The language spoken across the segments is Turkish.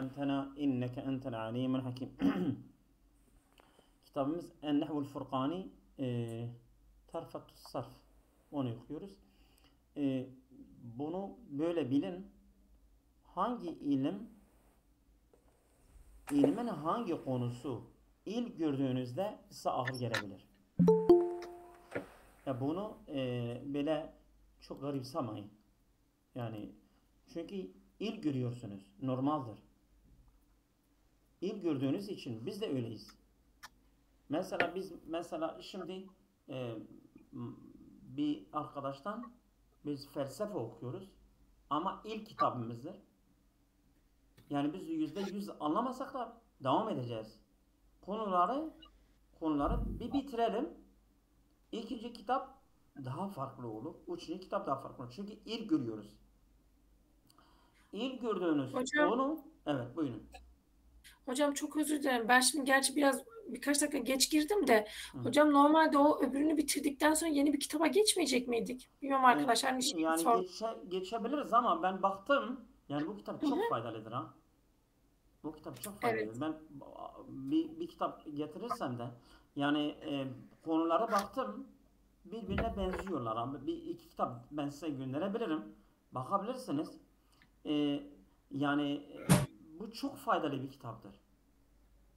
Entena inneke entel alimun hakim. Kitabımız En-Nehvul Furkani Tarfattus Sarf. Onu okuyoruz. Bunu böyle bilin. Hangi ilmin hangi konusu ilk gördüğünüzde size ağır gelebilir. Ya bunu böyle çok garipsemeyin. Yani çünkü ilk görüyorsunuz. Normaldir. İlk gördüğünüz için biz de öyleyiz. Mesela şimdi bir arkadaştan biz felsefe okuyoruz ama ilk kitabımızdır. Yani biz %100 anlamasak da devam edeceğiz. Konuları bir bitirelim. İkinci kitap daha farklı olur. Üçüncü kitap daha farklı olur. Çünkü ilk görüyoruz. İlk gördüğünüz Hocam, konu, evet buyurun. hocam çok özür dilerim. Ben şimdi gerçi birkaç dakika geç girdim de Hı. hocam normalde o öbürünü bitirdikten sonra yeni bir kitaba geçmeyecek miydik? Bilmiyorum arkadaşlar bir şey Yani sor. geçebiliriz ama ben baktım. Yani bu kitap Hı çok hı. faydalıdır ha. Bu kitap çok faydalıdır. Evet. Ben bir kitap getirirsem de yani konulara baktım, birbirine benziyorlar abi. Bir iki kitap ben size gönderebilirim. Bakabilirsiniz. E, yani bu çok faydalı bir kitaptır.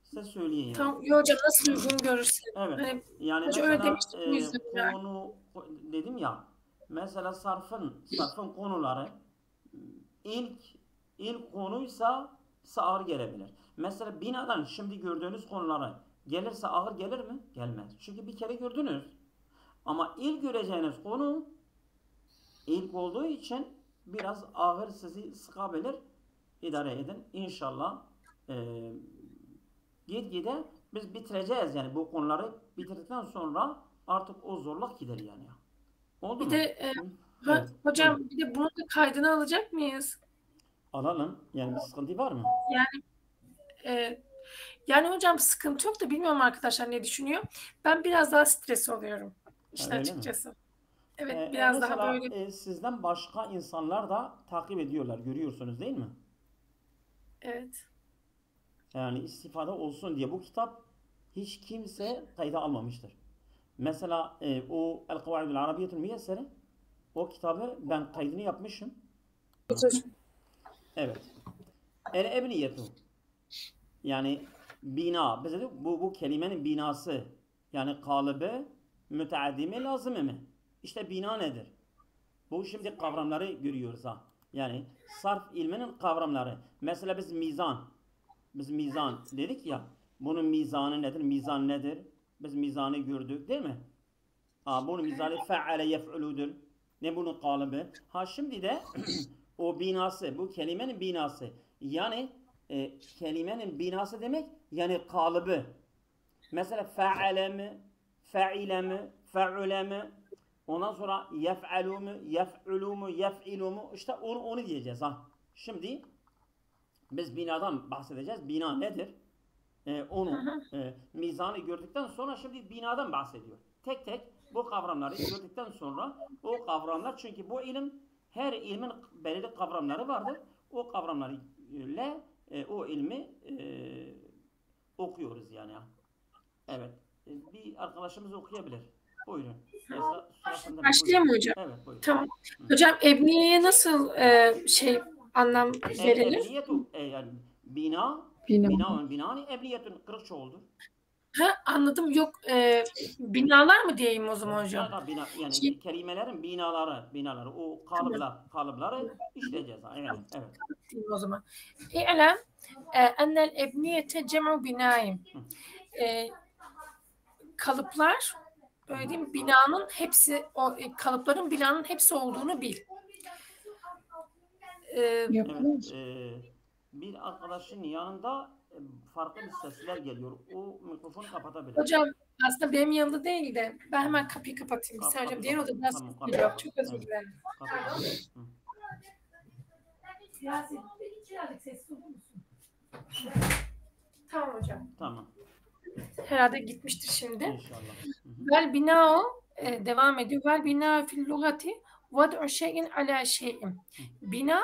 Size söyleyeyim yani. Tamam. Yo, hocam nasıl uygun görürsen. Evet. Hani Yani hoca öyle mesela demişti bu yüzden. konu dedim ya. Mesela sarfın konuları ilk ilk konuysa ağır gelebilir. Mesela binadan şimdi gördüğünüz konuları gelirse ağır gelir mi? Gelmez. Çünkü bir kere gördünüz. Ama ilk göreceğiniz konu ilk olduğu için biraz ağır sizi sıkabilir. İdare edin. İnşallah gitgide biz bitireceğiz yani bu konuları bitirdikten sonra artık o zorluk gider yani. Oldu Bir mu? de Hı? Evet. hocam Buyurun. bir de bunun da kaydını alacak mıyız? Alalım. Yani bir sıkıntı var mı? Yani e, yani hocam sıkıntı yok da bilmiyorum arkadaşlar ne düşünüyor. Ben biraz daha stres oluyorum Ha, işin öyle mi? açıkçası. Evet biraz daha Mesela böyle sizden başka insanlar da takip ediyorlar. Görüyorsunuz değil mi? evet. Yani istifade olsun diye bu kitap hiç kimse kayda almamıştır. Mesela o El-Kavaidul Arabiyyetul Müyessere, o kitabı ben kaydını yapmışım. Evet. El-Ebniyetu, yani bina. Biz dedik bu kelimenin binası. Yani kalıbı, müteaddi mi, lazımı mı? İşte bina nedir? Bu şimdi kavramları görüyoruz ha. Yani sarf ilminin kavramları. Mesela biz mizan dedik ya. Bunun mizanı nedir? Mizan nedir? Biz mizanı gördük değil mi? Bunun mizanı feale yef'uludur. Ne bunun kalıbı? Şimdi de o binası, bu kelimenin binası. Yani kelimenin binası demek yani kalıbı. Mesela feale mi, feile mi, fe'ule mi? Ondan sonra yef'alu mu, yef'ulu mu, yef'ilu mu? İşte onu diyeceğiz ha. Şimdi biz binadan bahsedeceğiz. Bina nedir? Onu mizanı gördükten sonra şimdi binadan bahsediyor. Tek tek bu kavramları gördükten sonra o kavramlar, çünkü bu ilim her ilmin belirli kavramları vardır. O kavramları ile o ilmi okuyoruz yani. Evet. Bir arkadaşımız okuyabilir. Buyurun. Sıra sende mi? Buyurun. Başlayayım mı hocam? Evet buyurun. Tamam. Hı. Hocam ebniyeye nasıl anlam El verilir? ebniyetu yani bina, Bina. binanın ebniyetun kırık çoğuldur. Ha, anladım. Yok binalar mı diyeyim o zaman hocam? Ya da bina Şey, yani kelimelerin binaları o tamam. kalıpları işleyeceğiz. Evet, evet. Diyeyim o zaman. İ'lem ennel ebniyete cem'u binaim. Hı, E, kalıplar hı, öyle diyeyim binanın hepsi kalıpların binanın hepsi olduğunu bil. E, evet. Yapılır. Bir arkadaşın yanında farklı bir sesler geliyor. O mikrofonu kapatabilir. hocam aslında benim yanımda değil de ben hemen kapıyı kapatayım. Bir saniye hocam. Kapı Diğer kapat. odadan Tamam ses kapı geliyor. kapat. Çok özür Evet. dilerim. Kapı kapat. Hı. Yasin, birazcık sessiz olur musun? Tamam hocam. Tamam. Herhalde gitmiştir şimdi. İnşallah. Hı hı. Vel binao devam ediyor. Vel bina fil lugati vad'u şeyin ala şeyin. Bina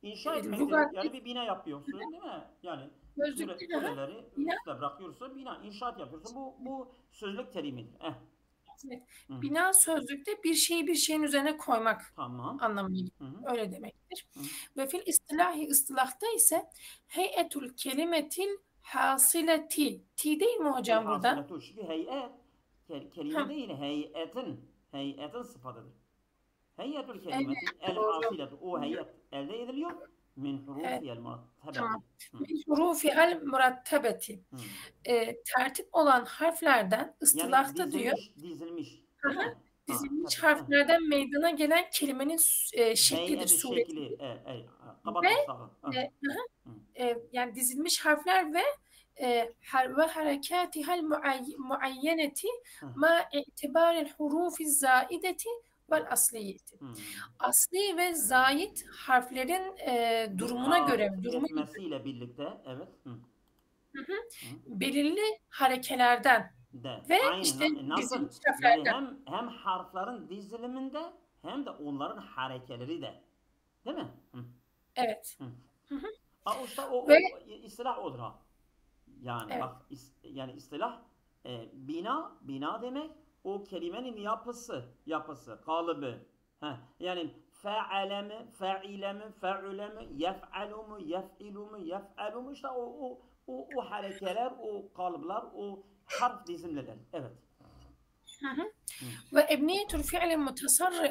İnşa etmektir. Lügat Yani bir bina yapıyorsun değil mi? Yani sözlükte kuleleri bina, üstte bırakıyorsun, bina, inşaat yapıyorsun. Bu sözlük terimidir. evet, Hı. bina sözlükte bir şeyi bir şeyin üzerine koymak Tamam. anlamına gelir. Hı hı. Öyle demektir. Hı. Ve fil istilahi ıstılahta ise heyetul kelimetil hasileti. Ti değil mi El hocam burada? hasiletu. Çünkü heyet kelime Hı, değil, heyetin sıfatıdır. Heyetül evet, kelimeti el doğru. hasiletu. O heyet elde ediliyor. Min Evet, hurufiyel murattabeti. tamam. Min hurufihal murattebeti. Hı. Tertip olan harflerden Yani ıstılahta diyor, dizilmiş değil mi? Ha, dizilmiş tertip. harflerden meydana gelen kelimenin şeklidir, Heyeti şekli, suretidir. kaba Ve taslağı. e, Hı. yani dizilmiş harfler ve ve harekatihal muayyeneti Hı. ma itibaril hurufi zaideti vel asliyeti. Hı. Asli ve zayit harflerin durumuna göre, Dikkat durumu etmesiyle birlikte, evet. Hı. hı hı, Hı. belirli harekelerden De. ve Aynen. işte Nasıl? dizilmiş Yani harflerden. hem harflerin diziliminde hem de onların harekeleri de. Değil mi? Hı. Evet. Hı. Hı hı. İşte Ve o istilah odur ha. Yani evet. bak yani istilah bina demek o kelimenin yapısı, kalıbı. Yani fe'ale mi, fe'ile mi, fe'ule mi, yef'alu mu, yef'ilu mu, yef'alu mu, işte o harekeler, o kalıplar, o harf dizimleri. Evet. Hı hı. Hı, Ve ebniyetul fi'li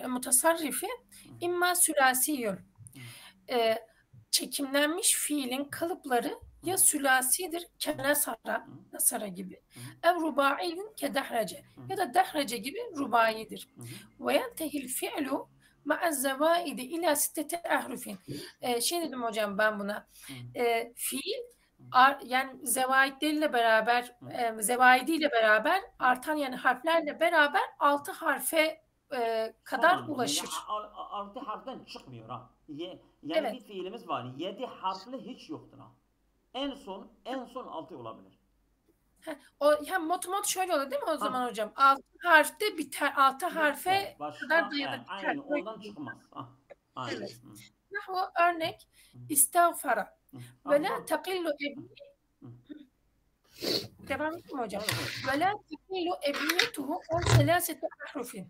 mutasarrifi hı, imma sülasiyun. hı, e, Çekimlenmiş fiilin kalıpları hı, ya sülasidir hı, kenasara, hı, nasara gibi, hı, ev rubaiyun ke dehrace hı, ya da dehrace gibi rubayidir. hı, hı. Ve yentehil fi'lu ma'a zevaidi ila sittete ahrufin. Şey dedim hocam ben buna. Fiil yani zevaitleriyle beraber, zevaidiyle beraber artan yani harflerle beraber 6 harfe Son kadar anda yani ulaşır. altı harften çıkmıyor ha. Yani bir Evet. fiilimiz var. 7 harfli hiç yoktur ha. En son 6 olabilir. O hem motomot şöyle oluyor değil mi o Ha, zaman hocam? 6 harfte biter. 6 biter. harfe kadar Başka dayanır biter. aynı ondan çıkmaz. Ha, aynen. Evet. Hı, Nahvu örnek hı, istağfara hı. ve la Bak. takillu Hı, hı. devam edeyim mi hocam? Evet, evet. Ve la takillu ebniyetuhu on selasete ahrufin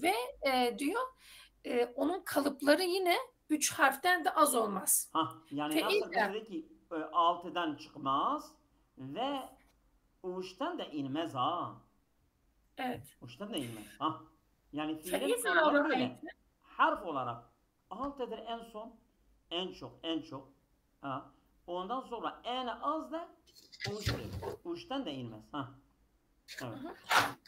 ve diyor onun kalıpları yine 3 harften de az olmaz. Yani Fe nasıl biz illa dedik ki 6'dan çıkmaz ve uçtan da inmez ha. evet. Uçtan da inmez. Yani Fe fiilin izâ kalıpları böyle. ra'ayte Harf olarak 6'dır en son. En çok. Ha. Ondan sonra en az da uçtur. Uçtan da inmez. Evet.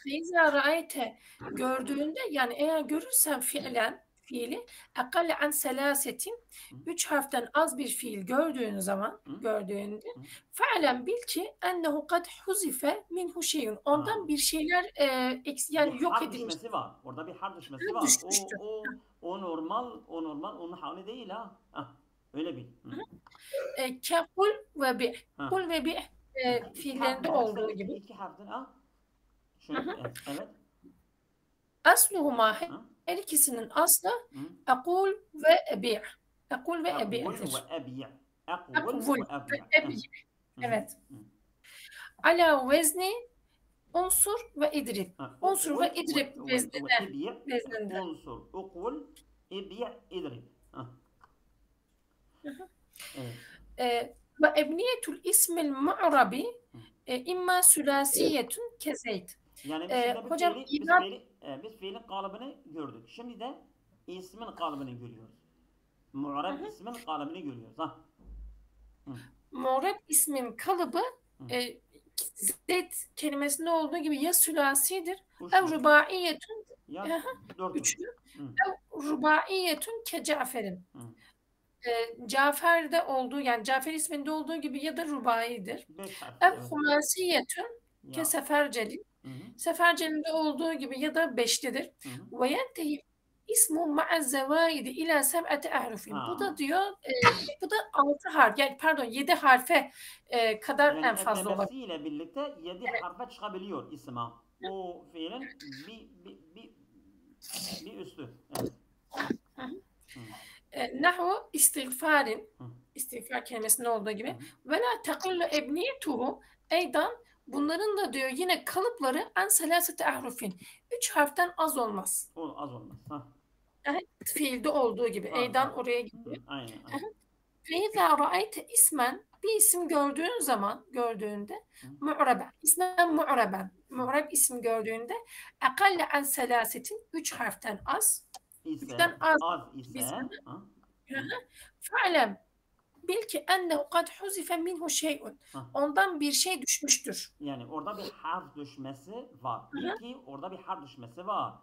İza ra'ayte gördüğünde yani eğer görürsen fiili akalle an selasetin Hı, 3 harften az bir fiil gördüğün zaman hı, gördüğünde hı. fe'len bil ki ennehu kad huzife minhu şeyun ondan Ha. bir şeyler Bir yani yok harf edilmiş düşmesi var. Orada bir harf düşmesi var. O düşmüştür. o o normal onun hali değil ha. Öyle bil. Hı. Ke Ha. kul ve bi İki fiillerinde harfli dersen olduğu gibi. iki harfli Hı Şöyle hı. evet. Asluhuma Ha. her ikisinin aslı Hı. ekul ve ebi'. Ekul ve Ekul ve ebi'dir. ebi'. Ekul Ekvul ve ve ebi'. ebi'. Hı hı. Evet. Hı. Ala vezni unsur ve idrib. Unsur Ukul ve idrib ve ibi' vezninde. unsur. Ukul ibi' idrib. Evet. Ve ebniyetul ismil mu'rabi Hı. imma sülasiyetun kezeyt. Yani biz şimdi Hocam İrab biz fiilin kalıbını gördük. Şimdi de ismin kalıbını görüyoruz. Mu'rab ismin kalıbını görüyoruz. Hı. mu'rab ismin kalıbı Hı. e, zeyt kelimesinde olduğu gibi ya sülasidir ev Üçlüdür rubaiyetun ya dörtlüdür. üçlü Hı. ev rubaiyetun ke Cafer'in. Hı. Cafer'de olduğu yani Cafer isminde olduğu gibi ya da rubaidir. 5 harfli Ev evet. humasiyetun ke Ya. Sefercelin. Hı hı. Sefercelinde olduğu gibi ya da beşlidir. Hı hı. Ve yentehi ismu ma'a zevaidi ila seb'ati ahrufin. Bu da Ha. diyor bu da 6 harf yani pardon 7 harfe kadar Yani en fazla olabilir. eklemesiyle birlikte 7 harfe çıkabiliyor isma. O fiilin bir üstü. Evet. Hı hı. Hı. Nahvu istiğfarin, Hı. istiğfar kelimesinde olduğu gibi. Hı. Ve la tekullu ebniyetuhu, eydan bunların da diyor yine kalıpları en selasete ahrufin. 3 harften az olmaz. O az olmaz. Ha. Yani fiilde olduğu gibi. Var Eydan var. oraya Hı. gidiyor. Aynen aynen. فَاِذَا رَأَيْتَ ismen bir isim gördüğünde Hı. mu'reben. İsmen mu'reben. Mu'reb isim gördüğünde akalle an selasetin 3 harften az. İse 3'ten az az bir ise isim. ha. Hı. Fe'lem bil ki ennehu kad huzife minhu şey'un. Ha. Ondan bir şey düşmüştür. Yani orada bir harf düşmesi var. Hı Bil hı. ki orada bir harf düşmesi var.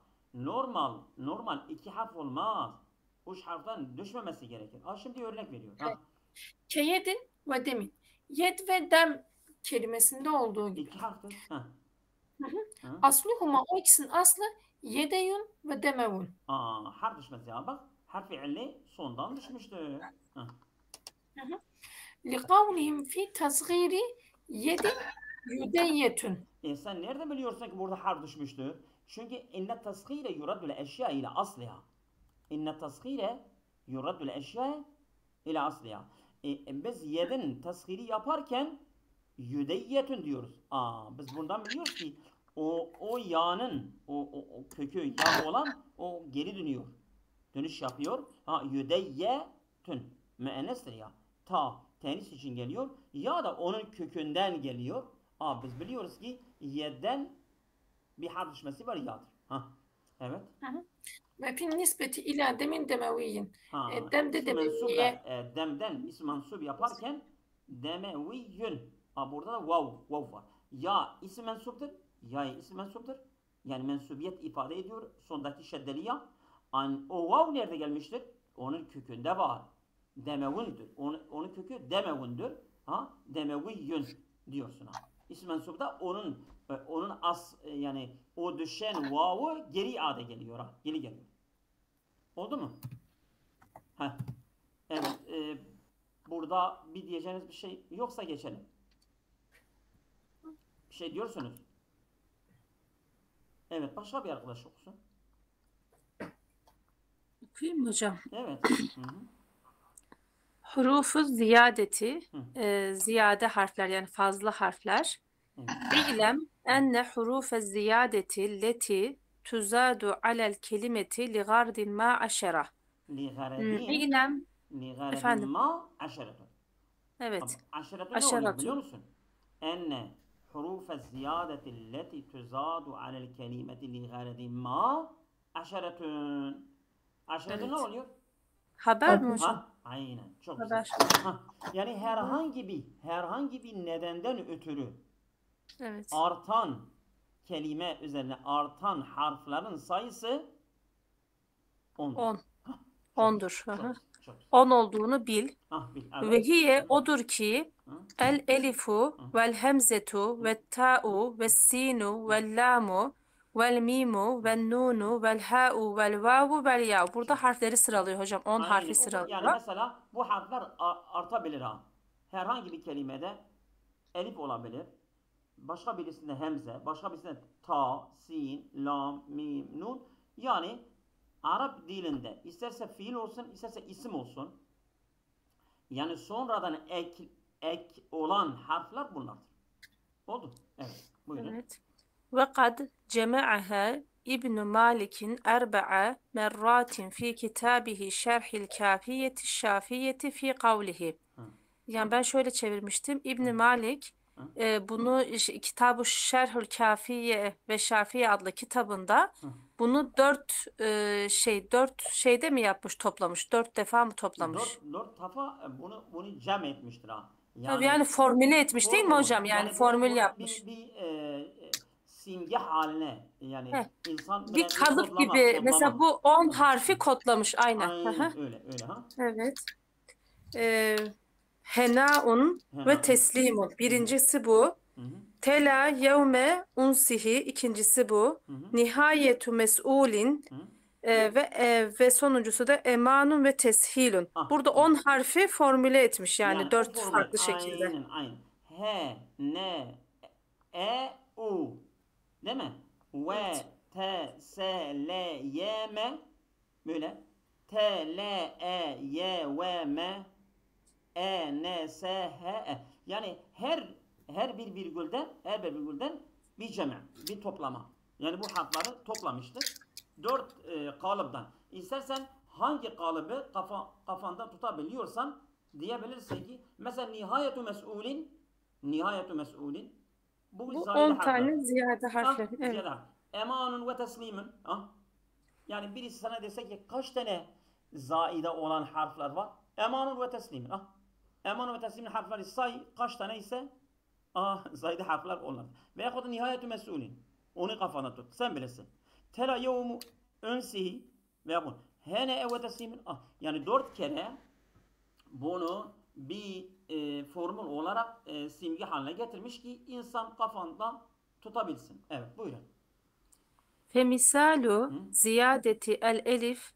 Normal iki harf olmaz. Üç harften düşmemesi gerekir. Ha, şimdi örnek veriyor. Evet. Ha. Keyedin ve demin. Yed ve dem kelimesinde olduğu gibi. İki harftir. Ha. Hı hı. Ha. Asluhuma o ikisinin aslı yedeyun ve demevun. Harf düşmesi ya. Bak harf fiili sondan düşmüştür. Ha. لِقَوْلِهِمْ فِي تَصْغِيرِ yedin yüdeyyetün. Sen nerede biliyorsun ki burada harf düşmüştür? Çünkü inne tasgire yuradul eşya ile asliha. İnne tasgire yuradul eşya ile asliha. Biz yedin tasgiri yaparken yüdeyyetün diyoruz. Biz bundan biliyoruz ki o yağının o kökü yağ olan o geri dönüyor. Dönüş yapıyor. Yüdeyyetün. Müennestir ya. Tenis için geliyor. Ya da onun kökünden geliyor. Biz biliyoruz ki yeden bir harf düşmesi var yadır. Evet. Ve fin nispeti ila demin demeviyin. Demde İsmi mensup da demeviye. demden ismi mensup yaparken demeviyyün. Burada da vav var. Ya isim mensuptur. Ya isim mensuptur. Yani mensubiyet ifade ediyor. Sondaki şeddeli ya. O vav nerede gelmiştir? Onun kökünde var. Demevündür. Onun kökü demevündür. Demeviyyün diyorsun ha. İsim mensup da onun yani o düşen vav'ı geri iade geliyor ha. Geri geliyor. Oldu mu? Heh. Evet. Burada bir diyeceğiniz bir şey yoksa geçelim. Bir şey diyorsunuz. Evet. Başka bir arkadaş okusun. Okuyayım mı hocam? Evet. Hı-hı. Hurufu ziyadeti, Hı. ziyade harfler yani fazla harfler. Evet. İ'lem enne hurufe ziyadeti leti tuzadu alel kelimeti li gardin ma aşera. İ'lem Ligaredin efendim. ma aşeretun. Evet. Aşeretun ne oluyor biliyor Aşeratun. musun? Enne hurufe ziyadeti leti tuzadu alel kelimeti ligaredin ma aşeretun. Aşeretun ne Evet. oluyor? Haber mi hocam? Aynen. Çok güzel. Haber. Yani herhangi bir nedenden ötürü Evet. artan kelime üzerine artan harflerin sayısı 10'dur. 10. Çok 10'dur. çok Hı. çok. 10 olduğunu bil. Bil, Ve evet. hiye odur ki Hı, el elifu hı, vel hemzetu ve ta'u ve sinu vel lamu vel mimu vel nunu vel ha'u vel vavu vel ya. Burada çok. harfleri sıralıyor hocam. 10 harfi Aynen. Yani sıralıyor. mesela bu harfler artabilir ha. Herhangi bir kelimede elif olabilir. Başka birisinde hemze, başka birisinde ta, sin, lam, mim, nun. Yani Arap dilinde isterse fiil olsun, isterse isim olsun. Yani sonradan ek olan harfler bunlardır. Oldu. Evet. Buyurun. Evet. Ve kad cema'aha İbn Malik'in erba'a merratin fi kitabihi şerhil kafiyeti şafiyeti fi kavlihi. Hı. Yani ben şöyle çevirmiştim. Hı. İbn Malik Hı. bunu Kitab-ı Şerhül Kafiye ve Şafiye adlı kitabında Hı. bunu dört şeyde mi yapmış, toplamış? 4 defa mı toplamış? Dört defa bunu cem etmiştir ha. Tabii Yani yani formüle etmiş değil mi formül. hocam? Yani Yani formül bunu yapmış. bir simge haline yani Heh. insan Bir böyle bir kalıp gibi mesela kodlama. bu 10 Aha. harfi kodlamış aynen. Hı hı. Aynen öyle ha. Evet. Ee, Henaun ve Hena. teslimun. Hı hı. Birincisi bu. Hı hı. Tela yevme unsihi. İkincisi bu. Hı hı. Nihayetu mes'ulin. Hı. Ve sonuncusu da emanun ve teshilun. Burada 10 harfi formüle etmiş yani Yani o 4 formül farklı şekilde. aynen. H, N, U. Değil mi? Evet. V, T, S, L, Y, M. Böyle. T, L, E, Y, V, M, E, N, S, H, E. Yani her bir virgülden bir cemi, bir toplama. Yani bu harfleri toplamıştır. 4 kalıptan. İstersen hangi kalıbı kafanda tutabiliyorsan diyebilirsin ki mesela nihayetu mes'ulin bu Bu zayide 10 harfler. tane ziyade harfler. Evet. Ziyade harf. Emanun ve teslimun. Yani birisi sana dese ki kaç tane zaide olan harfler var? Emanun ve teslimin. Emanun ve teslimin harfleri say kaç tane ise zaide harfler onlar. Veyahut da nihayetü mesulin. Onu kafana tut. Sen bilirsin. Tela yevmu önsihi veya bunu. Hene ve teslimin. Yani 4 kere bunu bir formül olarak simge haline getirmiş ki insan kafanda tutabilsin. Evet, buyurun. Femisalu ziyadeti el elif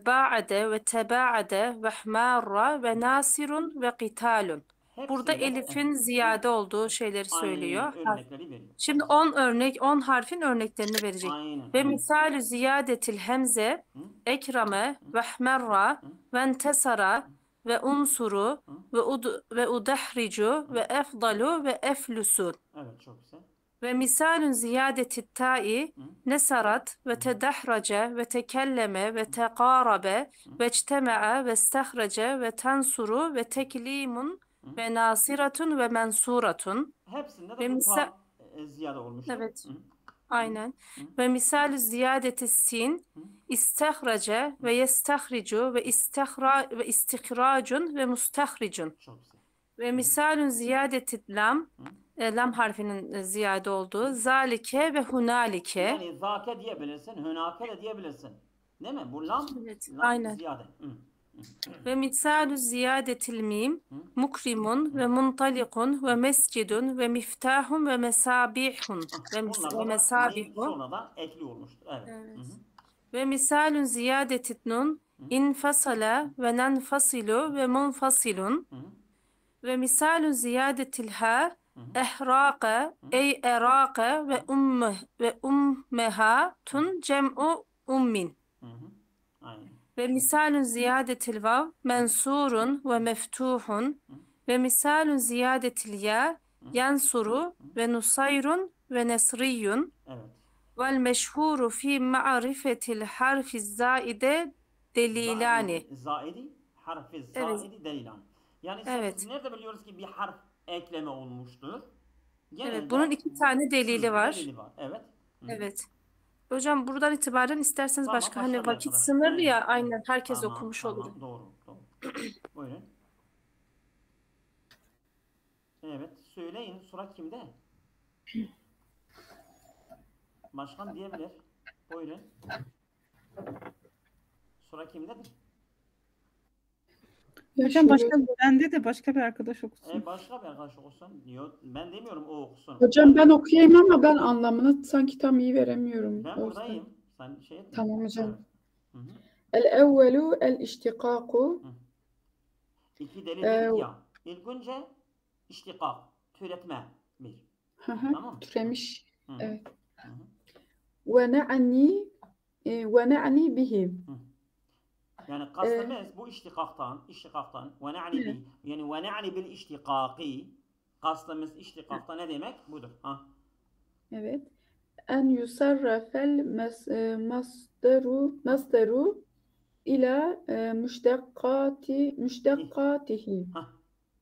ba'de ve tebaade ve hmarra ve nasirun ve qitalun. Burada Hepsinde elifin ziyade olduğu şeyleri aynen söylüyor. örnekleri veriyor. Şimdi 10 örnek, 10 harfin örneklerini verecek. Aynen. Ve misalü ziyadetil hemze ekrame ve hmerra ve entesara ve unsuru ve udahricu ve efdalu ve eflusun. Evet, çok güzel. Ve misalün ziyadetit ta'i nesarat ve tedahrace ve tekelleme ve tekarabe ve ecteme'a ve istehrace ve tensuru ve teklimun ve nasiratun ve mensuratun. Hepsinde Ve de bu misal ziyade olmuştur. evet. Aynen. Ve misalü ziyadeti sin istehrace ve yestehricu ve istihracun ve mustehricun. Çok güzel. Ve misalün ziyadeti lam lam harfinin ziyade olduğu zalike ve hunalike. Yani zake diyebilirsin, hünake de diyebilirsin. Değil mi? Bu lam, Evet, lam aynen. ziyade. Ve misalü ziyadetil mim mukrimun ve muntalikun ve mescidun ve miftahun ve mesabihun ve Bunlarda da mim mesabihu. sonradan ekli olmuştur. Evet. Evet. Ve misalün ziyadetit nun infasala ve nenfasilu ve munfasilun. Ve misalün ziyadetil ha ehraka ey eraka ve ummehatun cem'u ummin. Aynen. Ve misalün ziyadetil vav mensurun ve meftuhun. Ve misalün ziyadetil ya yansuru ve nusayrun ve nesriyun. Evet. Vel meşhuru fi ma'rifetil harfi zaide delilani. Zaidi, harfi Evet. zaidi delilan. Yani Evet. biz nerede biliyoruz ki bir harf ekleme olmuştur? Evet, bunun 2 tane delili var. Delili var. Evet. Evet. Hocam buradan itibaren isterseniz Tamam, başka hani başlayalım vakit arkadaşlar. sınırlı ya Evet. aynen herkes Tamam, okumuş tamam. olur. Doğru. Buyurun. Evet, söyleyin. Sıra kimde? Başkan diyebilir. Buyurun. Sıra kimdedir? Hocam başka bende de başka bir arkadaş okusun. Başka bir arkadaş okusun. Yok, ben demiyorum o okusun. Hocam ben okuyayım ama ben anlamını sanki tam iyi veremiyorum. Ben buradayım. Sen şey etme. Tamam hocam. Evet. El-evvelu el-iştikaku. İki delil dedik ya. İlk önce iştikak, türetme. Bir. Tamam. Türemiş. Hı. Evet. Ve ne'ni bihi. Yani kastımız bu iştikaktan ve ne'ni bi. Yani ve ne'ni bil iştikaki. Kastımız iştikakta ne demek? Budur. Evet. En yusarrafel masderu ila müştekkatihi.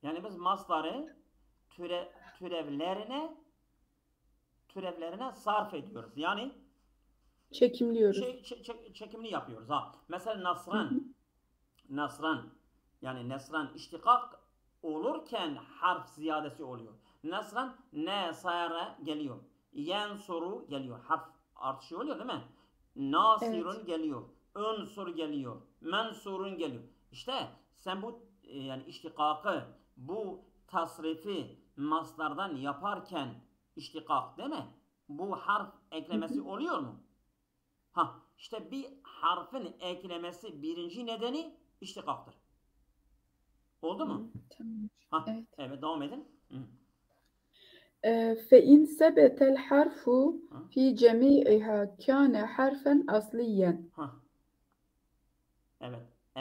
Yani biz masdarı türevlerine sarf ediyoruz. Yani Çekimliyoruz. çekimli yapıyoruz. Mesela Nasran yani Nesran iştikak olurken harf ziyadesi oluyor. Nesran nesara geliyor. Yensuru geliyor. Harf artışı oluyor değil mi? Nasirun geliyor. Unsur geliyor. Mensurun geliyor. İşte sen bu yani iştikakı, bu tasrifi maslardan yaparken iştikak değil mi? Bu harf eklemesi oluyor mu? İşte bir harfin eklemesi birinci nedeni iştikaktır. Oldu mu? Tamam. Evet, devam edin. فإن ثبت الحرف في جميعها كان حرفا أصليا.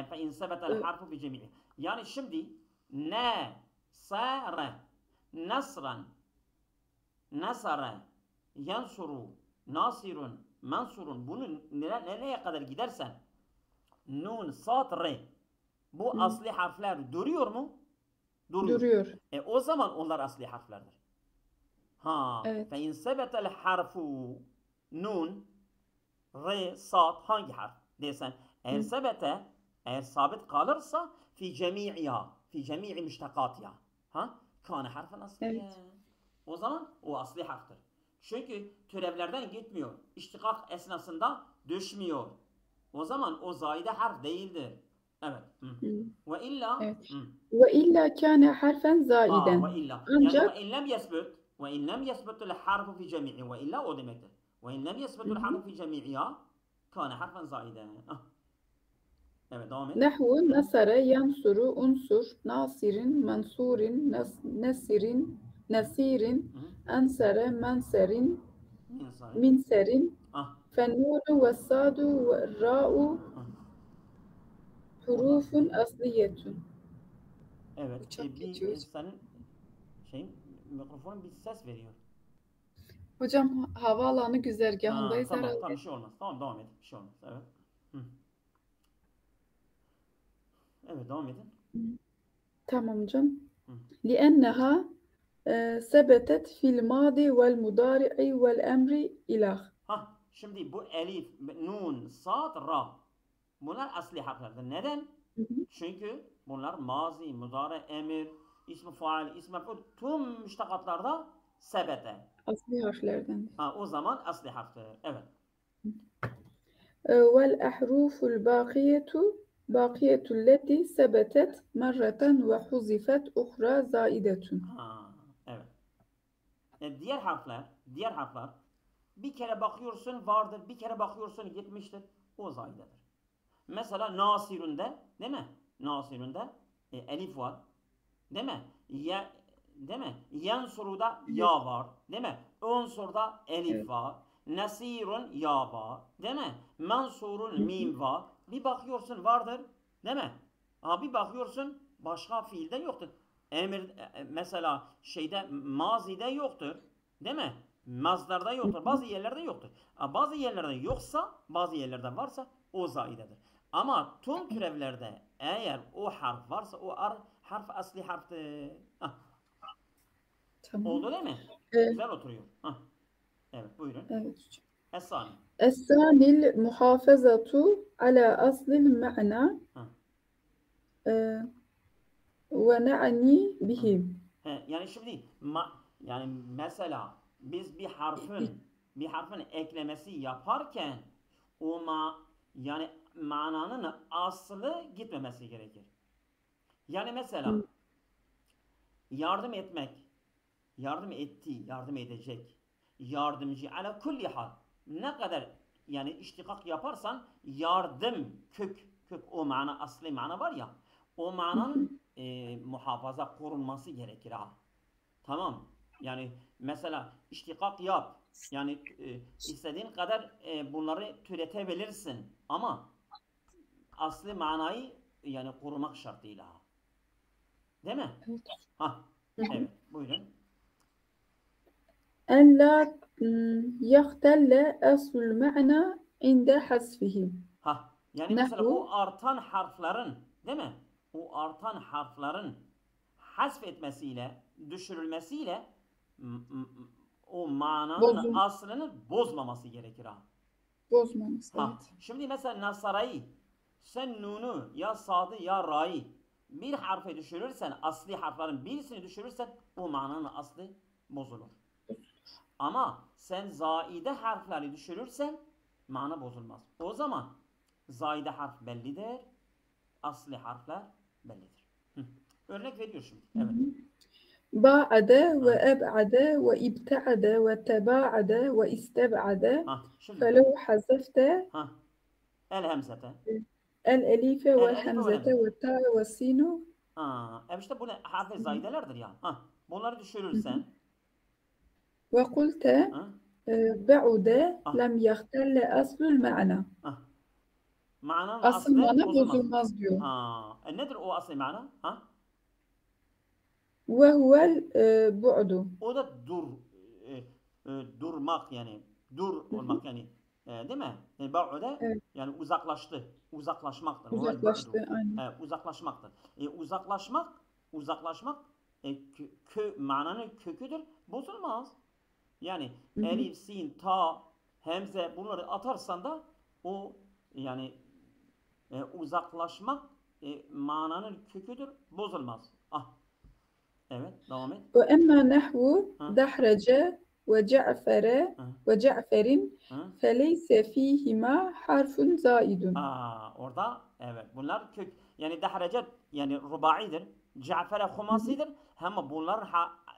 فإن ثبت الحرف في جميعه. Yani şimdi nasara, nasran, nasara, yansuru, nasirun, mansurun, bunu nereye kadar gidersen nun, sad, re, bu asli harfler duruyor mu? Duruyor. O zaman onlar asli harflerdir. Evet. فإن ثبت الحرف nun, re, sad hangi harf desen eğer sebete, eğer sabit kalırsa fi cemi'i müştekatiha kâne harfen asliye. Evet. O zaman o asli harftir. Çünkü türevlerden gitmiyor. İştikak esnasında düşmüyor. O zaman o zaide harf değildir. Evet. Ve illa Evet. Ve illa kâne harfen ve zaiden. illa. Ancak Yani ve in lem yesbut ve in lem yesbutul harfu fi cemi'i ve illa o demektir. Ve in lem yesbutul harfu fi cemi'iha kâne harfen zaiden. Evet, devam et. nahvu nasara, yansuru, unsur, nasirin, mansurin, nasirin, nasirin, ansara, mansarin, minserin, fennunu ve sadu ve ra'u hurufun asliyetun. Evet. Çok geçiyor. Senin mikrofonun bir ses veriyor. Hocam havaalanı güzergahındayız Tamam, herhalde. tamam bir şey olmaz. Tamam, devam edin. Bir şey olmaz. Evet. Evet, devam edin. Tamam hocam. لأنها ثبتت في الماضي والمضارع والأمر إلى. Şimdi bu elif, nun, sad, ra. Bunlar asli harflerdir. Neden? Çünkü bunlar mazi, mudari, emir, ismi fail, ismi mef'ul tüm müştakatlarda sebete. Asli harflerden. O zaman asli harftir. Evet. والأحرف الباقية باقية التي ثبتت مرة وحذفت أخرى زائدة. Evet. Diğer harfler bir kere bakıyorsun vardır, bir kere bakıyorsun gitmiştir. O zaidedir. Mesela Nasirun'da, değil mi? Nasirun'da elif var. Değil mi? Değil mi? Yansuru'da ya var. Değil mi? Unsur'da elif var. Nasirun ya var. Değil mi? Mansurun mim var. Bir bakıyorsun vardır. Değil mi? Bir bakıyorsun başka fiilde yoktur. Emir mesela mazide yoktur. Değil mi? Mazdarda yoktur. Bazı yerlerde yoktur. Bazı yerlerde yoksa, bazı yerlerde varsa o zaidedir. Ama tüm türevlerde eğer o harf varsa o harf asli harftir. Tamam. Oldu değil mi? Evet. Güzel oturuyor. Evet, buyurun. Evet. Es-sani. Es-sanil muhafazatu ala aslil ma'na ve na'ni bihim. Yani şimdi yani mesela biz bir harfin eklemesi yaparken o yani mananın aslı gitmemesi gerekir. Yani mesela yardım etmek, yardım etti, yardım edecek, yardımcı ala kulli hal. Ne kadar yani iştikak yaparsan yardım kök o mana asli mana var ya o mananın muhafaza korunması gerekir Tamam. Yani mesela iştikak yap. Yani istediğin kadar bunları türetebilirsin ama asli manayı yani korumak şartıyla. Değil mi? Evet. Buyurun. En la yahtelle aslul ma'na inde hasfihi. Yani mesela o artan harflerin değil mi? O artan harflerin hasf etmesiyle, düşürülmesiyle o mananın aslını bozmaması gerekir Bozmaması, evet. Şimdi mesela nasarayı sen nunu ya sadı ya ra'yı bir harfe düşürürsen, asli harflerin birisini düşürürsen o mananın aslı bozulur. Ama sen zaide harfleri düşürürsen mana bozulmaz. O zaman zaide harf bellidir, asli harfler bellidir. Örnek veriyor şimdi. Evet. Ba'ade ve eb'ade ve ibta'ade ve teba'ade ve isteb'ade felev hazefte el hemzete el elife ve hemzete ve ta ve sinu. İşte bu harf zaidelerdir ya. Bunları düşürürsen ve kulte ba'ude lem yahtelle aslul ma'na. Mananın Asıl aslı mana bozulmaz. bozulmaz diyor. Ha. Nedir o asli mana? Ha? Ve huvel bu'du. O da durmak yani dur olmak yani değil mi? Ba'ude Evet. yani uzaklaştı. Uzaklaşmaktır. Huvel Uzaklaştı. bu'du. Aynen. Uzaklaşmaktır. Uzaklaşmak mananın köküdür. Bozulmaz. Yani Hı hı. elif, sin, ta, hemze bunları atarsan da o yani uzaklaşmak mananın köküdür. Bozulmaz. Ah. Evet. Devam et. Ve emma nehvu Ha. dahrece ve ce'fere Ha. ve ce'ferin Ha. feleyse fihima harfun zaidun. Orada evet bunlar kök yani dahrecet yani rubaidir. Cafer'e humasidir. Ama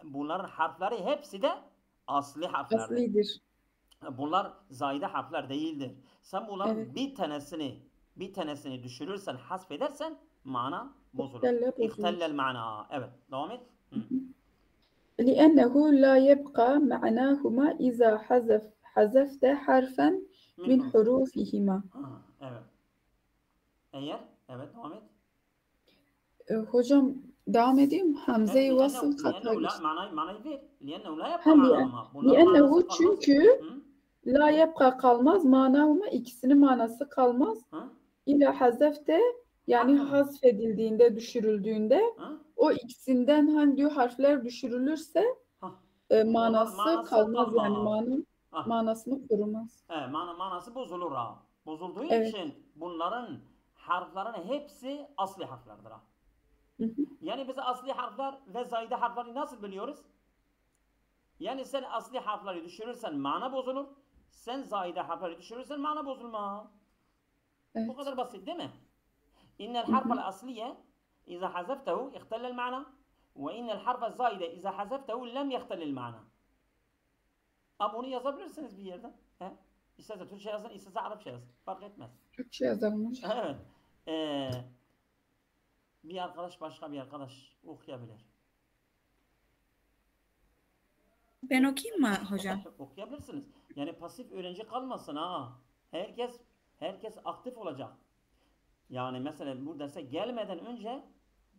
bunların harfleri hepsi de asli harflerdir. Aslidir. Bunlar zayide harfler değildir. Sen bunların Evet. bir tanesini düşürürsen, hasfedersen mana bozulur. İhtelle bozulur. İhtellel mana. Evet. Devam et. Hı. لأنه لا يبقى معناهما إذا حذفت حرفا من حروفهما. Evet. Evet devam et. Hocam devam edeyim. Hamze-i vasıl لأنه لا hata manayı ver. لأنه لا يبقى Ha, manahuma. Bunların manası لأنه kalmaz. çünkü Hı? la yebka kalmaz, manahuma ikisinin manası kalmaz. Hı? İla hazefte yani Harfın. hasfedildiğinde, düşürüldüğünde Hı? o ikisinden hangi harfler düşürülürse Hah. manası manası kalmaz yani kalmaz. manasını korumaz. Manası bozulur ha. Bozulduğu Evet. için bunların harflerin hepsi asli harflerdir ha. Hı hı. Yani biz asli harfler ve zayide harfleri nasıl biliyoruz? Yani sen asli harfleri düşürürsen mana bozulur. Sen zayide harfleri düşürürsen mana bozulmaz. Evet. Bu kadar basit değil mi? İnnel Hı hı. harfel asliye İza hazeftehu ihtellel ma'na ve innel harfel zayide İza hazeftehu lem yehtelil ma'na. Ama bunu yazabilirsiniz bir yerde. He? İsterse Türkçe yazın, isterse Arapça yazın. Fark etmez. Türkçe yazalım hocam. Evet. Bir arkadaş başka bir arkadaş okuyabilir. Ben okuyayım mı hocam? Okuyabilirsiniz. Yani pasif öğrenci kalmasın ha. Herkes aktif olacak. Yani mesela bu derse gelmeden önce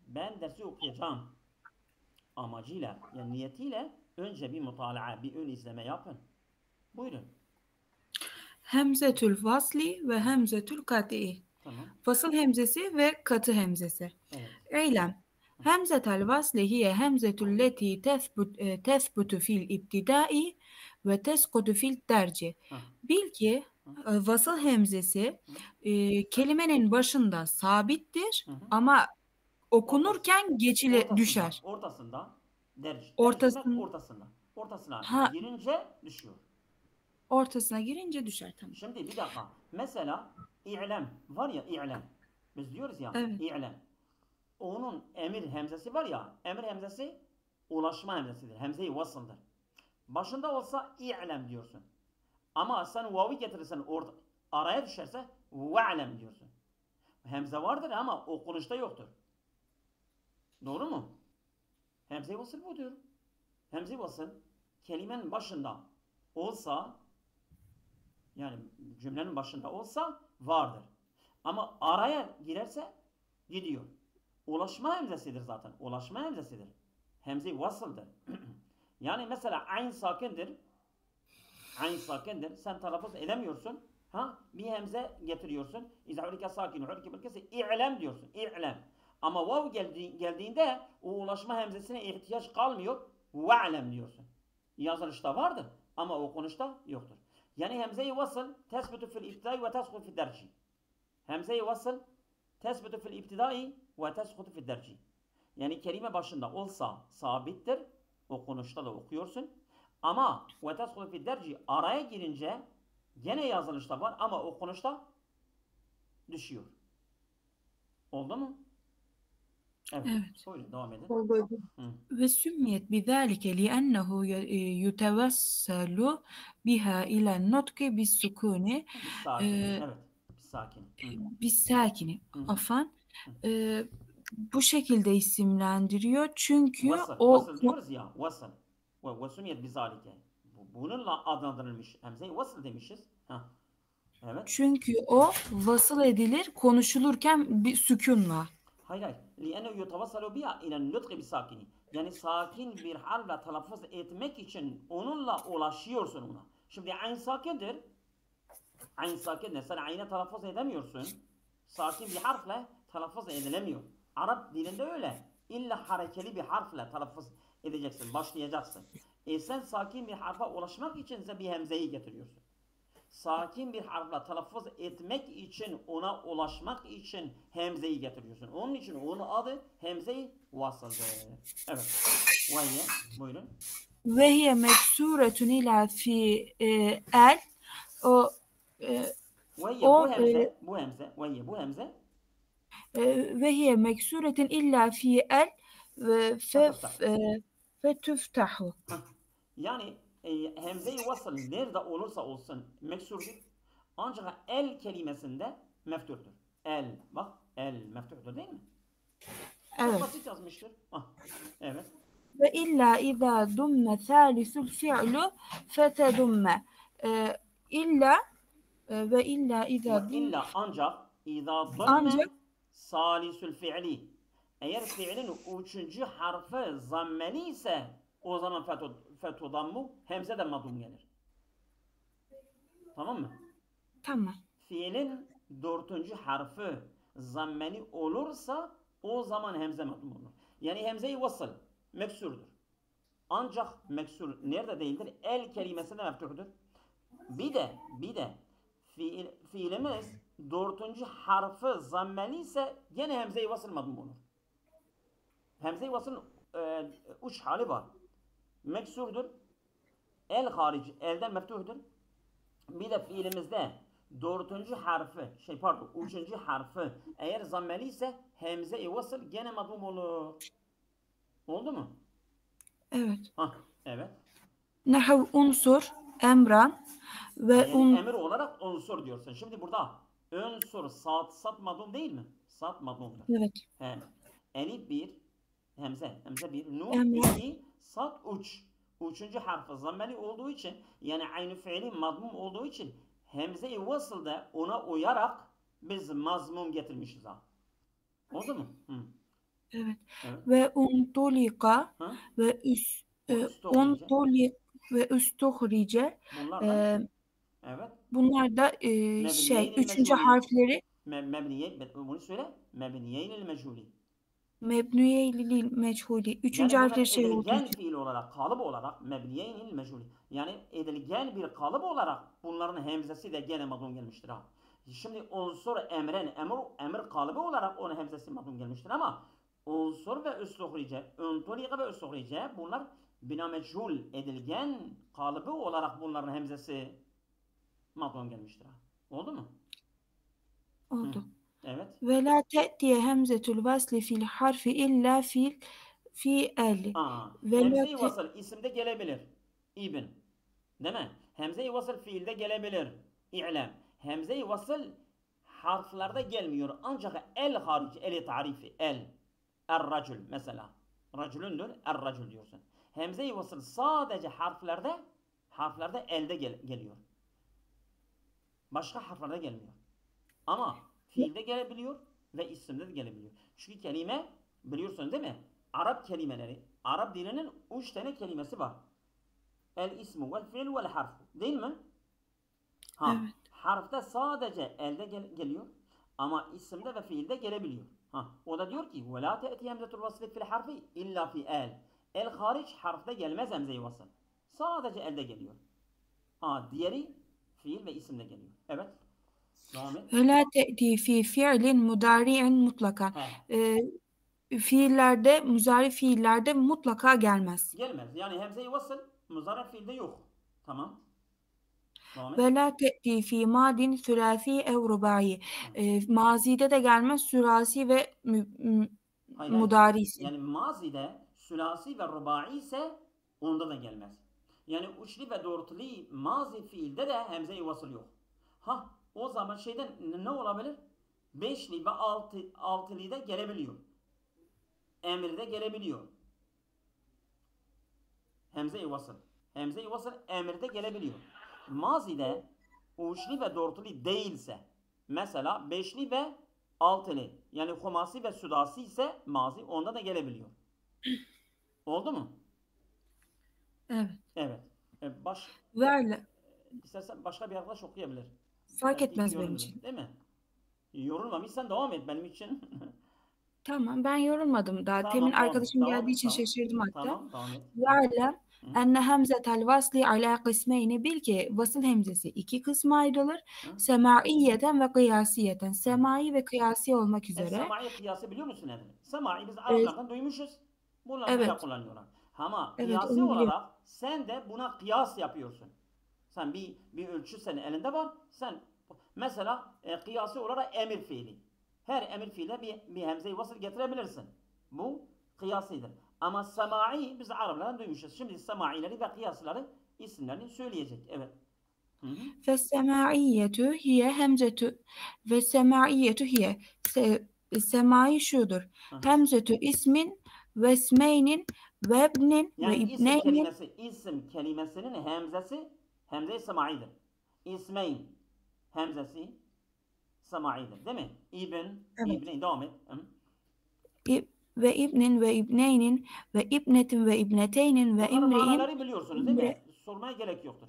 ben dersi okuyacağım. Amacıyla, yani niyetiyle önce bir mutalaa, bir ön izleme yapın. Buyurun. Hemzetül vasli ve hemzetül kat'i. Tamam. Fasıl hemzesi ve katı hemzesi. Evet. Eylem. Hemzetel vasli hiye hemzetül leti tethbutu fil ibtidai ve teskutu fil derci. Bil ki vasıl hemzesi kelimenin başında sabittir ama okunurken düşer. Ortasında. Ortasına Ha. girince düşüyor. Ortasına girince düşer, tamam. Şimdi bir dakika. Mesela i'lem var ya, i'lem. Biz diyoruz ya Evet. i'lem. Onun emir hemzesi var ya, emir hemzesi ulaşma hemzesidir. Hemze-i vasıldır. Başında olsa i'lem diyorsun. Ama sen vavi getirirsen araya düşerse ve'lem diyorsun. Hemze vardır ama okunuşta yoktur. Doğru mu? Hemze-i vasıl budur. Hemze-i vasıl kelimenin başında olsa, yani cümlenin başında olsa vardır. Ama araya girerse gidiyor. Ulaşma hemzesidir zaten. Ulaşma hemzesidir. Hemze-i vasıldır. Yani mesela ayn sakindir. Ayn sakindir. Sen telaffuz edemiyorsun. Bir hemze getiriyorsun. İza ulike sakin, ulike bilkesi i'lem diyorsun. İ'lem. Ama vav geldiğinde o ulaşma hemzesine ihtiyaç kalmıyor. Ve'lem diyorsun. Yazılışta vardır ama okunuşta yoktur. Yani hemze-i vasıl tesbitu fil ibtidai ve teskutu fil derci. Hemze-i vasıl tesbitu fil ibtidai ve teskutu fil derci. Yani kelime başında olsa sabittir. Okunuşta da okuyorsun. Ama ve teskutu fil derci araya girince gene yazılışta var ama okunuşta düşüyor. Oldu mu? Evet. Buyurun devam edin. Oldu. Ve sümmiyet bizalike li'ennehu yutevassalu biha ila nutki bis sukuni Evet. bis sakini. Afan. Bu şekilde isimlendiriyor çünkü vasıl diyoruz ya, vasıl. Ve sümmiyet bizalike. Bununla adlandırılmış. Hemze-i vasıl demişiz. Evet. Çünkü o vasıl edilir konuşulurken bir sükunla. Hayır hayır. لأنه يتوصل بها إلى النطق بالساكن. Yani sakin bir harfle telaffuz etmek için onunla ulaşıyorsun ona. Şimdi ayn sakindir. Ayn sakindir. Sen ayna telaffuz edemiyorsun. Sakin bir harfle telaffuz edilemiyor. Arap dilinde öyle. İlla harekeli bir harfle telaffuz edeceksin. Başlayacaksın. Sen sakin bir harfe ulaşmak için ise bir hemzeyi getiriyorsun. Sakin bir harfle telaffuz etmek için, ona ulaşmak için hemzeyi getiriyorsun. Onun için onun adı hemze-i vasıldır. Evet. Vayye. Buyurun. Ve hiye meksuretun ila fi el. O Vayye bu hemze. Bu hemze. Vayye bu hemze. ve hiye meksuretun illa fi el fe tüftahu. Yani hemze-i vasıl nerede olursa olsun meksurdur. Ancak el kelimesinde meftuhtur. El. Bak el meftuhtur değil mi? Evet. Çok basit yazmıştır. Evet. Ve illa izâ dumme thâlisul fi'lu fetedumme. İlla ve illa izâ dumme. İlla ancak izâ dumme Ancak sâlisül fi'li. Eğer fiilin üçüncü harfi zammeli ise o zaman fetudammu hemze de madum gelir. Tamam mı? tamam. Fiilin dördüncü harfi zammeli olursa o zaman hemze madum olur. Yani hemze-i vasıl meksurdur. Ancak meksur nerede değildir? El kelimesi de meftuhdur. Bir de fiilimiz dördüncü harfi zammeli ise gene hemze-i vasıl madum olur. Hemze-i vasıl üç hali var. Meksurdur. El harici, elden meftuhdur. Bir de fiilimizde dördüncü harfi, üçüncü harfi eğer zammeli ise hemze-i vasıl gene madum olur. Oldu mu? Evet. Evet. Nahav unsur, emran ve Yani emir olarak unsur diyorsun. Şimdi burada unsur sat madum değil mi? Sat madumdur. Evet. Elif bir, hemze bir, nun Emre. iki, sat üç. Üçüncü harfi zammeli olduğu için yani aynı fiili madmum olduğu için hemze-i vasılda ona uyarak biz mazmum getirmişiz ha. Oldu mu? Evet. Evet. Ve untulika Ha? ve üstuhrice. Bunlar da evet. Bunlar da üçüncü harfleri Mebniye, bunu söyle. Mebniyeynil mechuli. mebniyeyli meçhuli. Üçüncü Yani harfleri olduğu edilgen için. fiil olarak, kalıp olarak mebniyeynil mechuli. Yani edilgen bir kalıp olarak bunların hemzesi de gene madun gelmiştir ha. Şimdi unsur emren, emir kalıbı olarak onun hemzesi madun gelmiştir ama unsur ve üstuhrice, untulika ve üstuhrice bunlar bina meçhul edilgen kalıbı olarak bunların hemzesi madun gelmiştir ha. Oldu mu? Oldu. Evet. Ve la te'tiye hemzetül vasli fil harfi illa fi el. Hemze-i vasıl isimde gelebilir. İbn. Değil mi? Hemze-i vasıl fiilde gelebilir. İ'lem. Hemze-i vasıl harflerde gelmiyor. Ancak el harici, el-i tarifi, el. Er-racul mesela. Raculündür, er-racul diyorsun. Hemze-i vasıl sadece harflerde elde geliyor. Başka harflerde gelmiyor. Ama fiilde gelebiliyor ve isimde de gelebiliyor. Çünkü kelime biliyorsunuz değil mi? Arap kelimeleri, Arap dilinin 3 tane kelimesi var. El ismu vel fiil vel harf. Değil mi? Evet. Harfte sadece elde geliyor ama isimde ve fiilde gelebiliyor. O da diyor ki ve la te'ti hemzetul vasli fil harfi illa fi el. El hariç harfte gelmez hemze-i vasıl. Sadece elde geliyor. Diğeri fiil ve isimde geliyor. Evet. Devam et. Ve la te'ti fi fi'lin mudari'in mutlaka. Fiillerde, muzari fiillerde mutlaka gelmez. Gelmez. Yani hemze-i vasıl muzari fiilde yok. Tamam. Ve la te'ti fi madin sülasi ev rubai. Mazide de gelmez, sülasi ve mudarisi. Yani mazide sülasi ve rubai ise onda da gelmez. Yani üçlü ve dörtlü mazi fiilde de hemze-i vasıl yok. O zaman şeyden ne olabilir? Beşli ve altılı da gelebiliyor. Emirde gelebiliyor. Hemze-i vasıl. Hemze-i vasıl emirde gelebiliyor. Mazide üçlü ve dörtlü değilse, mesela beşli ve altılı, yani humasi ve sudasi ise mazi, onda da gelebiliyor. Oldu mu? Evet. Evet. Böyle. İstersen başka bir arkadaş okuyabilir. Fark Belki etmez benim yorulmuyor, için. değil mi? Yorulmamışsan devam et benim için. Tamam, ben yorulmadım daha. Tamam, Temin devam et. arkadaşım Devam geldiği et. için Tamam. şaşırdım hatta. Tamam, devam et. Ve'lem enne hemzetel vasli ala kısmeyni, bil ki vasıl hemzesi iki kısma ayrılır. Semaiyeten ve kıyasiyeten. Semai ve kıyasi olmak üzere. Semai kıyası biliyor musun nedir? Semai biz Araplardan duymuşuz. Bunlar böyle Evet. kullanıyorlar. Ama Evet, kıyasi onu biliyorum. olarak sen de buna kıyas yapıyorsun. Sen bir ölçü senin elinde var. Sen mesela kıyasi olarak emir fiili. Her emir fiile bir hemze-i vasıl getirebilirsin. Bu kıyasidir. Ama semai biz Araplardan duymuşuz. Şimdi semaileri ve kıyasları isimlerini söyleyecek. Evet. Fessemaiyetu hiye hemzetu ve semaiyetu hiye. Semai şudur. Hemzetu ismin ve ismeynin ve ibnin ve Yani ibneynin. isim kelimesinin hemze-i semaidir. İsmeyn hemzesi semaidir, değil mi? Evet. İbni devam et. Ve ibnin ve ibneynin ve ibnetin ve ibneteynin ve Bunların imri'in. manaları biliyorsunuz değil mi? Sormaya gerek yoktur.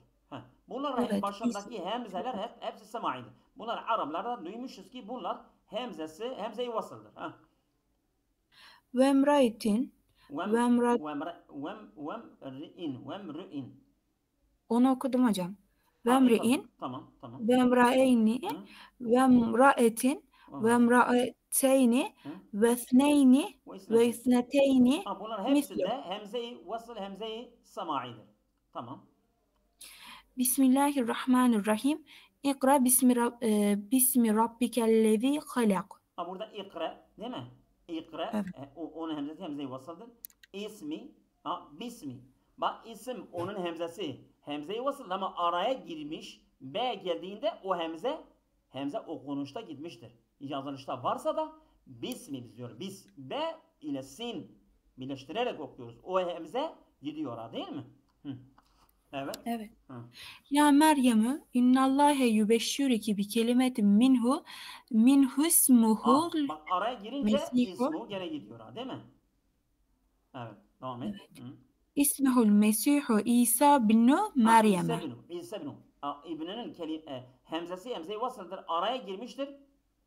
Bunlar Evet, başındaki hemzeler hepsi semaidir. Bunlar Araplardan duymuşuz ki bunlar hemze-i vasıldır. Ve emraitin ve Vemri'in. onu okudum hocam. Ve emri'in Tamam. ve emraeyni ve emraetin ve emraeteyni ve ithneyni ve ithneteyni. Bunlar hepsi de hemze-i vasıl, hemze-i semaidir. Tamam. Bismillahirrahmanirrahim. İkra bismi rabbikellezi halak. Burada ikra değil mi? İkra. Evet. Onun hemzesi hemze-i vasıldır. İsmi. Bismi. Bak isim onun hemzesi. Hemze-i vasıl ama araya girmiş. B geldiğinde o hemze okunuşta gitmiştir. Yazılışta varsa da bismi biz diyoruz. Biz B ile sin birleştirerek okuyoruz. O hemze gidiyor değil mi? Evet. Evet. Ya Meryem'ü innallâhe yübeşşüriki bi kelimetin minhu ismuhu. Bak araya girince ismu gene gidiyor değil mi? Evet. Devam et. Evet. İsmihul Mesihu İsa binu Meryem'e. İsa binu. İbninin hemzesi hemze-i vasıldır. Araya girmiştir.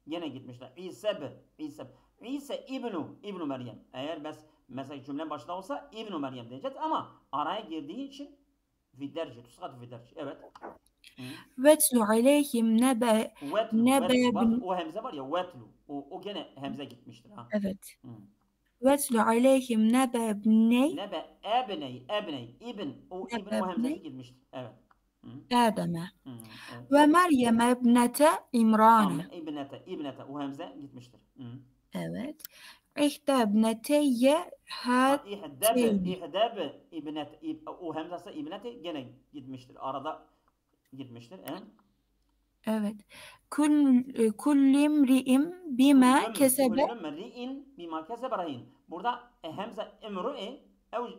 Gene gitmiştir. İsa İbnu Meryem. Eğer mesela cümle başında olsa İbnu Meryem diyeceğiz ama araya girdiği için fidderci. Tuskat fidderci. Evet. Vetlu aleyhim nebe. O hemze var ya vetlu. O gene hemze gitmiştir. Evet. Vetlu aleyhim nebe ebney. Nebe ebney. İbn. O hemzesi gitmiştir. Evet. Adem'e. Ve Meryem ebnete İmran'e. İbnete. O hemze gitmiştir. Evet. İhde ebneteyye İhdeb ibnet. O hemzesi ibnete gene gitmiştir. Arada gitmiştir. Evet. Kullimri'im bime kesebe. Kullimri'in bima kesebe rahin. Burada hemze emru'i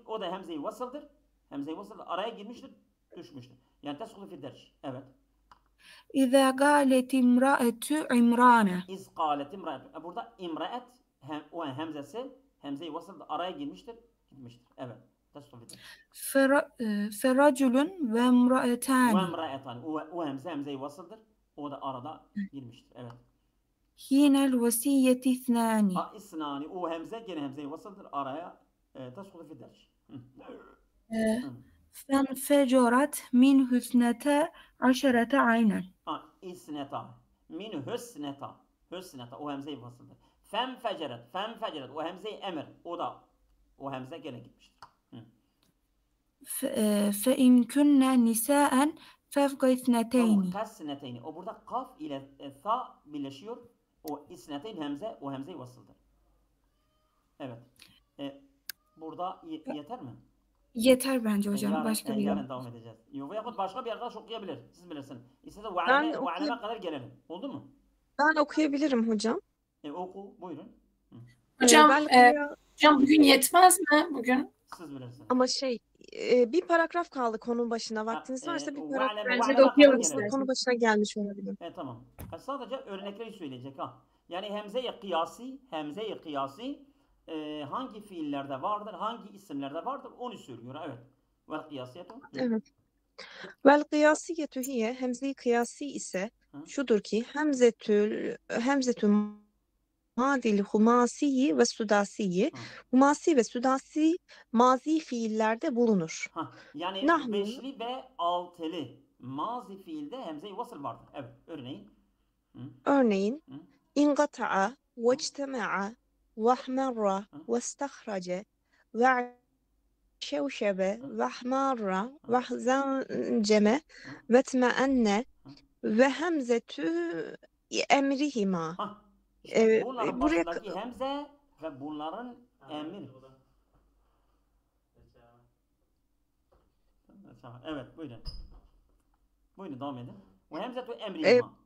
o da hemze-i vasıldır. Hemze-i vasıl araya girmiştir, düşmüştür. Yani teskutu fidderç. Evet. İzâ gâlet imra'etü imrâne. İz gâlet imra'etü. Burada imra'et o hemzesi hemze-i vasıl araya girmiştir, gitmiştir. Evet. Teskutu fidderç. Feraculun ve imra'etani. O hemze-i vasıldır. O da arada girmiştir. Evet. Hinel vasiyeti ithnani. İsnani. O hemze gene hemze-i vasıldır. Araya teskutu fidderç. Fenfecorat min hüsnete aşerete aynen. İsneta. Min hüsneta. Hüsneta. O hemze-i vasıldır. Fenfeceret. O hemze-i emir. O hemze gene gitmiştir. Fe in kunne nisaen fevka ithneteyni. Kasneteyni. O burada kaf ile tha birleşiyor. O isneteyn hemze. O hemze-i vasıldır. Evet. Burada yeter mi? Yeter bence hocam. Başka bir yarın devam edeceğiz. Veyahut başka bir arkadaş okuyabilir. Siz bilirsiniz. İsterse va'aleme kadar gelelim. Oldu mu? Ben okuyabilirim hocam. Oku. Buyurun. Hocam bugün yetmez mi? Bugün Siz bilirsiniz. Ama bir paragraf kaldı konu başına. Vaktiniz varsa bir paragraf. Bence de okuyalım istersen. Konu başına gelmiş olabilir. Tamam. Sadece örnekleri söyleyecek ha. Yani hemze-i kıyasi hangi fiillerde vardır, hangi isimlerde vardır onu söylüyor. Evet. Vel kıyasiyetu. Evet. Vel kıyasiyetu hiye, hemze-i kıyasi ise şudur ki hemzetül madil humasiyi ve sudasiyi, humasi ve sudasi mazi fiillerde bulunur. Yani Nahvu. beşli ve altılı mazi fiilde hemze-i vasıl vardır. Evet. Örneğin ingata'a ve ictema'a ve ahmarra ve istahrace ve şevşebe ve ahmarra ve zanceme ve tmeenne ve hemzetü emrihima. İşte bunların buraya başındaki hemze ve bunların emir. Evet, buyurun. Buyurun, devam edin. Ve hemzetü emrihima.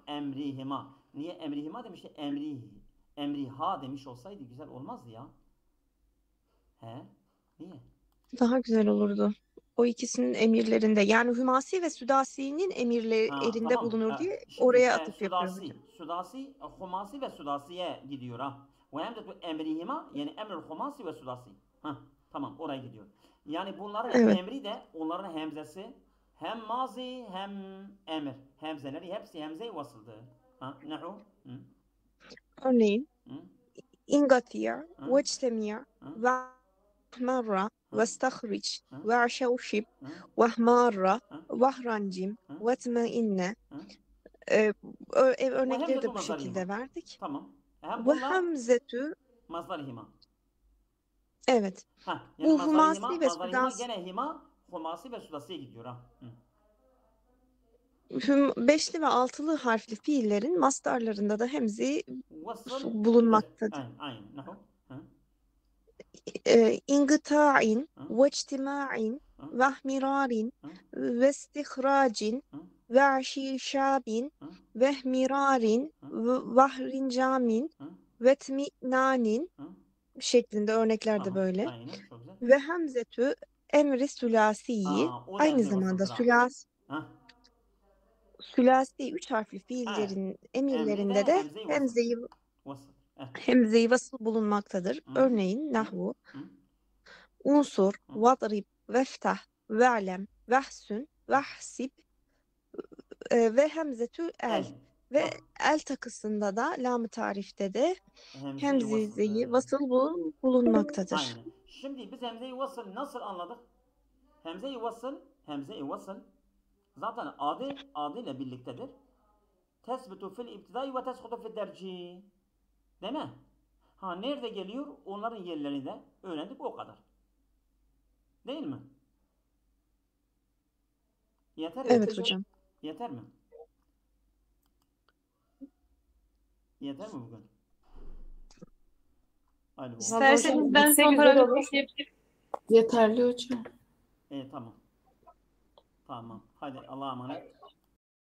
Emrihima. Niye emrihima demişti? Emriha demiş olsaydı güzel olmazdı ya. Niye? Daha güzel olurdu. O ikisinin emirlerinde, yani Hümasi ve Südasi'nin emirlerinde tamam. bulunur diye Şimdi, oraya atıf yapıyorum. Sudasi, Humasi ve Sudasi'ye gidiyor ha. Ve hem de emrihima, yani emrül Humasi ve Sudasi. Tamam, oraya gidiyor. Yani bunların emri de onların hemzesi hem mazi hem emir. Hemzeleri hepsi hemze-i vasıldır. Nehu? Örneğin ingatiya ve ictemiya ve ahmarra ve istahriç ve şevşib ve ahmarra ve ahrancim ve tmeinne. Örnekleri de bu şekilde verdik. Tamam. Ve hemzetü mazdarihima. Evet. Yani bu humasi ve sudasi. Gene hima, humasi ve sudasiye gidiyor ha. Beşli ve altılı harfli fiillerin mastarlarında da hemzi bulunmaktadır. Aynen. İngita'in ve ictima'in ve ahmirarin ve istihracin ve aşişabin ve mirarin ve vahrincamin ve tminanin şeklinde örnekler de böyle. Ve hemzetü emri sülasiyi, aynı zamanda sülasi üç harfli fiillerin emirlerinde de hemze-i vasıl bulunmaktadır. Örneğin nahvu unsur, vadrib, veftah, ve'lem, vehsün, vehsib ve hemzetü el. Ve el takısında da lam-ı tarifte de hemze-i vasıl bulunmaktadır. Aynen. Şimdi biz hemze-i vasıl nasıl anladık? Hemze-i vasıl zaten adı ile birliktedir. Tesbitu fil ibtidai ve teskutu fil derci. Değil mi? Nerede geliyor? Onların yerlerini de öğrendik, o kadar. Değil mi? Yeter mi? Evet hocam. Yeter mi? Yeter mi bugün? İsterseniz ben son paragrafı okuyabilirim. Yeterli hocam. Tamam. Hadi Allah'a emanet.